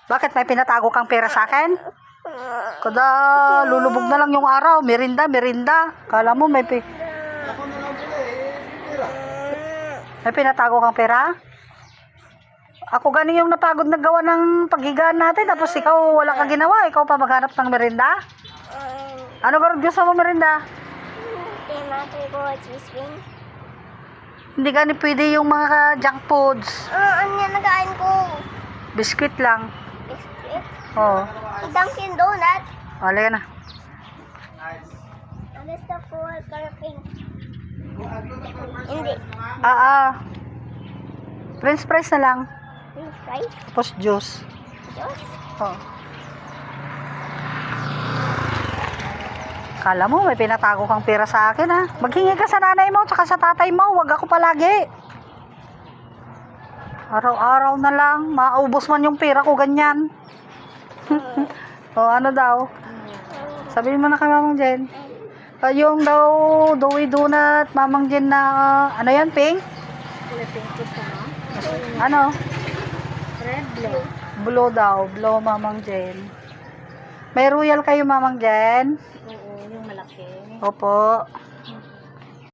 Bakit may pinatago kang pera sa akin? Kada lulubog na lang yung araw. Merinda. Kala mo may may pinatago kang pera? Ako ganing yung napagod na gawa ng paghigaan natin. Tapos ikaw wala kang ginawa. Ikaw pa maghanap ng merinda? Ano ba gusto mo merinda? Hindi gani pwede yung mga junk foods. Ano yan nagain ko? Biscuit lang. Biscuit? Oo. Dunkin Donut? Wala ka na. Gusto ko karaking. Hindi. French fries na lang. French fries? Tapos juice. Juice? Oo. Kala mo may pinatago kang pera sa akin ha. Maghingi ka sa nanay mo tsaka sa tatay mo. Huwag ako palagi. Araw-araw na lang. Maubos man yung pera ko ganyan. O ano daw? Sabihin mo na kay Mamang Jen. Yung daw Doughy Donut, Mamang Jen na ano yan, pink? Ano? Red, blue. Blue daw. Blue, Mamang Jen. May royal kayo, Mamang Jen? Oo, yung malaki. Opo.